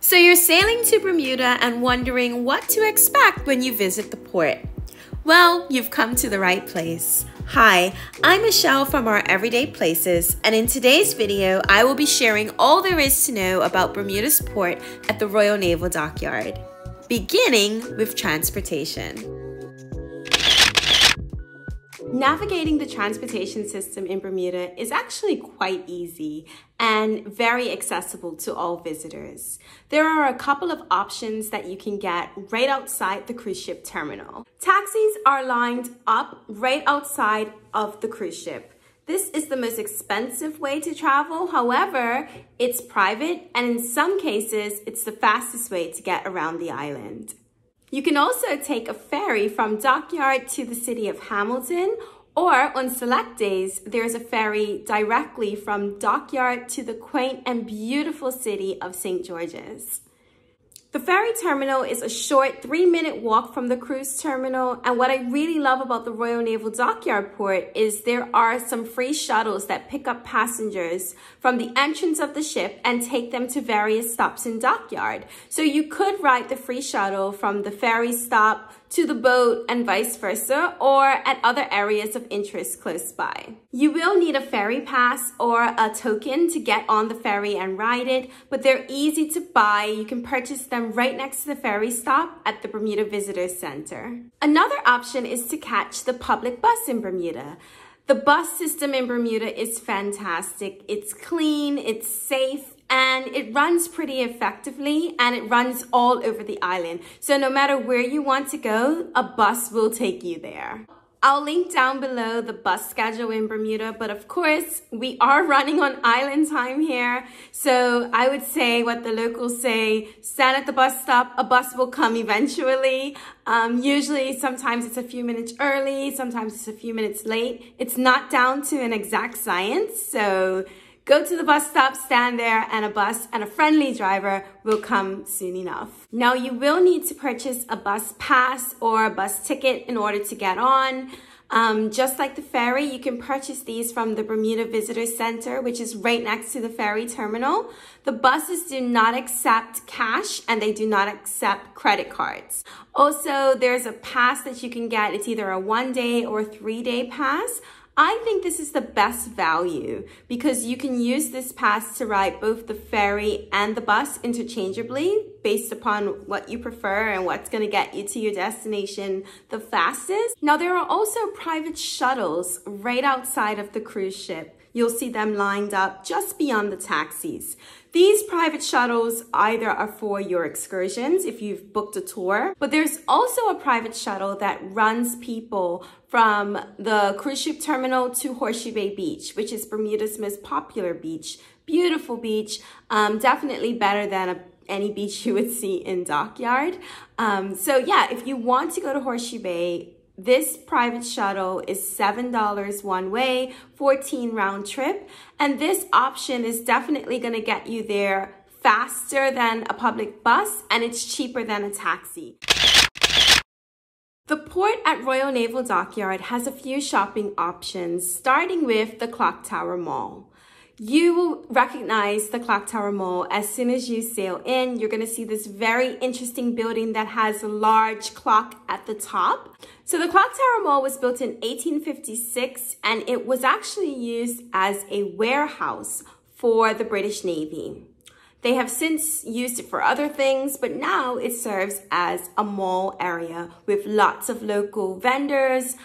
So you're sailing to Bermuda and wondering what to expect when you visit the port. Well, you've come to the right place. Hi, I'm Michelle from our Everyday Places, and in today's video, I will be sharing all there is to know about Bermuda's port at the Royal Naval Dockyard, beginning with transportation. Navigating the transportation system in Bermuda is actually quite easy and very accessible to all visitors. There are a couple of options that you can get right outside the cruise ship terminal. Taxis are lined up right outside of the cruise ship. This is the most expensive way to travel. However, it's private, and in some cases, it's the fastest way to get around the island. You can also take a ferry from Dockyard to the city of Hamilton, or on select days, there's a ferry directly from Dockyard to the quaint and beautiful city of St. George's. The ferry terminal is a short 3-minute walk from the cruise terminal, and what I really love about the Royal Naval Dockyard port is there are some free shuttles that pick up passengers from the entrance of the ship and take them to various stops in Dockyard. So you could ride the free shuttle from the ferry stop to the boat and vice versa, or at other areas of interest close by. You will need a ferry pass or a token to get on the ferry and ride it, but they're easy to buy. You can purchase them right next to the ferry stop at the Bermuda Visitors Center. Another option is to catch the public bus in Bermuda. The bus system in Bermuda is fantastic. It's clean, it's safe, and it runs pretty effectively, and it runs all over the island. So no matter where you want to go, a bus will take you there. I'll link down below the bus schedule in Bermuda, but of course, we are running on island time here. So I would say what the locals say, stand at the bus stop, a bus will come eventually. Usually, sometimes it's a few minutes early, sometimes it's a few minutes late. It's not down to an exact science, so go to the bus stop, stand there, and a bus and a friendly driver will come soon enough. Now, you will need to purchase a bus pass or a bus ticket in order to get on. Just like the ferry, you can purchase these from the Bermuda Visitors Center, which is right next to the ferry terminal. The buses do not accept cash, and they do not accept credit cards. Also, there's a pass that you can get. It's either a 1-day or 3-day pass. I think this is the best value because you can use this pass to ride both the ferry and the bus interchangeably based upon what you prefer and what's going to get you to your destination the fastest. Now, there are also private shuttles right outside of the cruise ship. You'll see them lined up just beyond the taxis. These private shuttles either are for your excursions if you've booked a tour, but there's also a private shuttle that runs people from the cruise ship terminal to Horseshoe Bay Beach, which is Bermuda's most popular beach. Beautiful beach, definitely better than any beach you would see in Dockyard. So yeah, if you want to go to Horseshoe Bay, this private shuttle is $7 one way, 14 round trip, and this option is definitely going to get you there faster than a public bus, and it's cheaper than a taxi. The port at Royal Naval Dockyard has a few shopping options, starting with the Clock Tower Mall. You will recognize the Clock Tower Mall as soon as you sail in. You're going to see this very interesting building that has a large clock at the top. So the Clock Tower Mall was built in 1856, and it was actually used as a warehouse for the British Navy. They have since used it for other things, but now it serves as a mall area with lots of local vendors,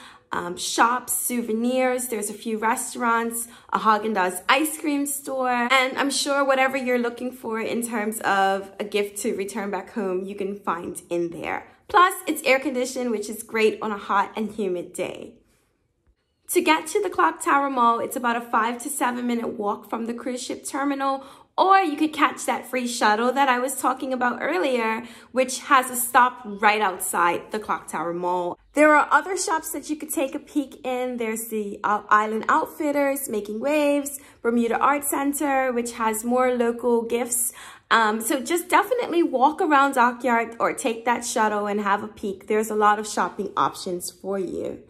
shops, souvenirs. There's a few restaurants, a Haagen-Dazs ice cream store, and I'm sure whatever you're looking for in terms of a gift to return back home, you can find in there. Plus, it's air conditioned, which is great on a hot and humid day. To get to the Clock Tower Mall, it's about a 5 to 7 minute walk from the cruise ship terminal, or you could catch that free shuttle that I was talking about earlier, which has a stop right outside the Clock Tower Mall. There are other shops that you could take a peek in. There's the Island Outfitters, Making Waves, Bermuda Art Center, which has more local gifts. So just definitely walk around Dockyard or take that shuttle and have a peek. There's a lot of shopping options for you.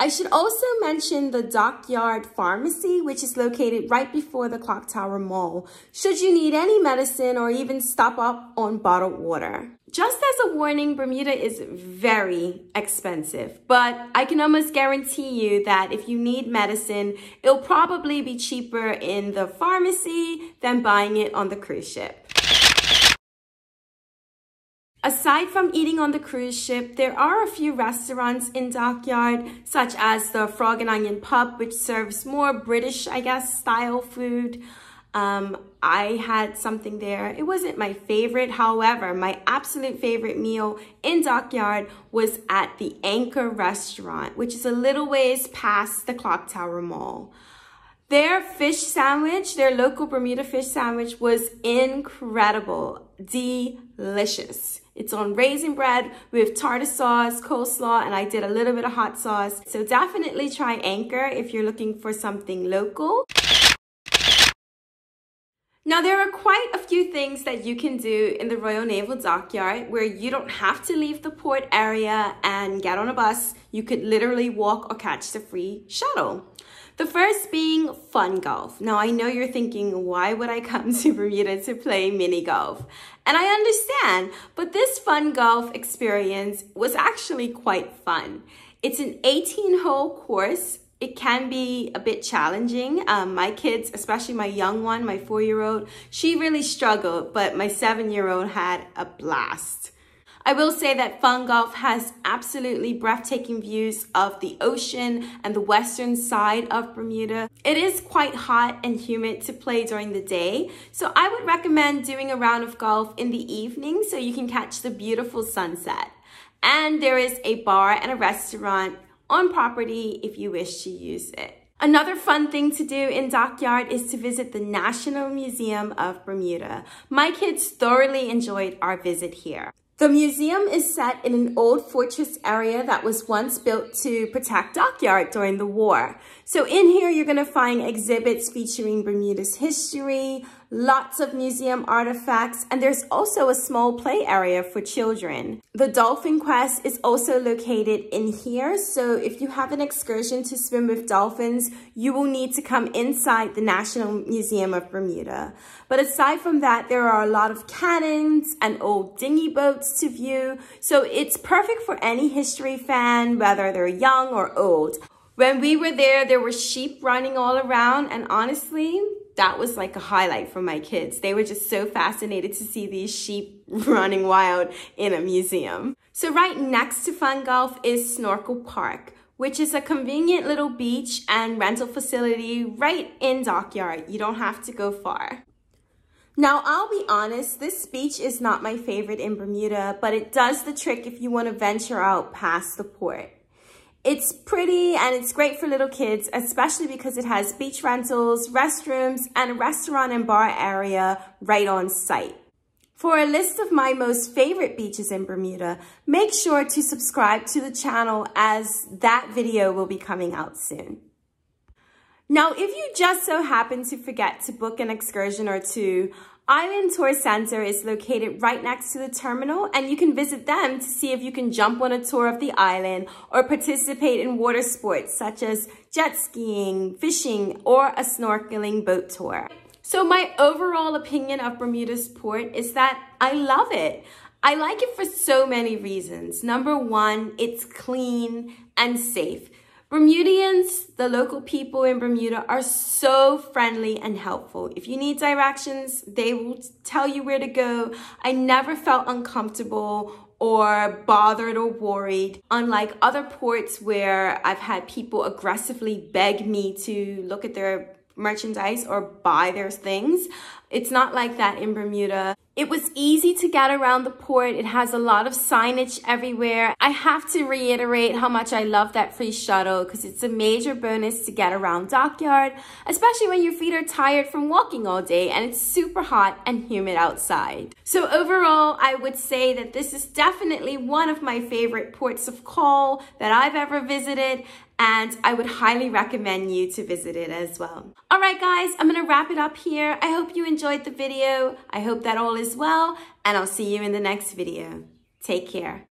I should also mention the Dockyard Pharmacy, which is located right before the Clock Tower Mall, should you need any medicine or even stop up on bottled water. Just as a warning, Bermuda is very expensive, but I can almost guarantee you that if you need medicine, it'll probably be cheaper in the pharmacy than buying it on the cruise ship. Aside from eating on the cruise ship, there are a few restaurants in Dockyard, such as the Frog and Onion Pub, which serves more British, I guess, style food. I had something there. It wasn't my favorite. However, my absolute favorite meal in Dockyard was at the Anchor restaurant, which is a little ways past the Clock Tower Mall. Their fish sandwich, their local Bermuda fish sandwich, was incredible, delicious. It's on raisin bread with tartar sauce, coleslaw, and I did a little bit of hot sauce. So definitely try Anchor if you're looking for something local. Now, there are quite a few things that you can do in the Royal Naval Dockyard where you don't have to leave the port area and get on a bus. You could literally walk or catch the free shuttle. The first being fun golf. Now, I know you're thinking, why would I come to Bermuda to play mini golf? And I understand, but this fun golf experience was actually quite fun. It's an 18-hole course. It can be a bit challenging. My kids, especially my young one, my 4-year-old, she really struggled, but my 7-year-old had a blast. I will say that fun golf has absolutely breathtaking views of the ocean and the western side of Bermuda. It is quite hot and humid to play during the day, so I would recommend doing a round of golf in the evening so you can catch the beautiful sunset. And there is a bar and a restaurant on property if you wish to use it. Another fun thing to do in Dockyard is to visit the National Museum of Bermuda. My kids thoroughly enjoyed our visit here. The museum is set in an old fortress area that was once built to protect Dockyard during the war. So in here, you're gonna find exhibits featuring Bermuda's history, lots of museum artifacts, and there's also a small play area for children. The Dolphin Quest is also located in here, so if you have an excursion to swim with dolphins, you will need to come inside the National Museum of Bermuda. But aside from that, there are a lot of cannons and old dinghy boats to view, so it's perfect for any history fan, whether they're young or old. When we were there were sheep running all around, and honestly, that was like a highlight for my kids. They were just so fascinated to see these sheep running wild in a museum. So right next to Fun Golf is Snorkel Park, which is a convenient little beach and rental facility right in Dockyard. You don't have to go far. Now, I'll be honest, this beach is not my favorite in Bermuda, but it does the trick if you want to venture out past the port. It's pretty and it's great for little kids, especially because it has beach rentals, restrooms, and a restaurant and bar area right on site. For a list of my most favorite beaches in Bermuda, make sure to subscribe to the channel as that video will be coming out soon. Now, if you just so happen to forget to book an excursion or two, Island Tour Center is located right next to the terminal, and you can visit them to see if you can jump on a tour of the island or participate in water sports such as jet skiing, fishing, or a snorkeling boat tour. So my overall opinion of Bermuda's port is that I love it. I like it for so many reasons. Number one, it's clean and safe. Bermudians, the local people in Bermuda, are so friendly and helpful. If you need directions, they will tell you where to go. I never felt uncomfortable or bothered or worried, unlike other ports where I've had people aggressively beg me to look at their merchandise or buy their things. It's not like that in Bermuda. It was easy to get around the port. It has a lot of signage everywhere. I have to reiterate how much I love that free shuttle because it's a major bonus to get around Dockyard, especially when your feet are tired from walking all day and it's super hot and humid outside. So overall, I would say that this is definitely one of my favorite ports of call that I've ever visited, and I would highly recommend you to visit it as well. All right, guys, I'm gonna wrap it up here. I hope you enjoyed the video. I hope that all is well, and I'll see you in the next video. Take care.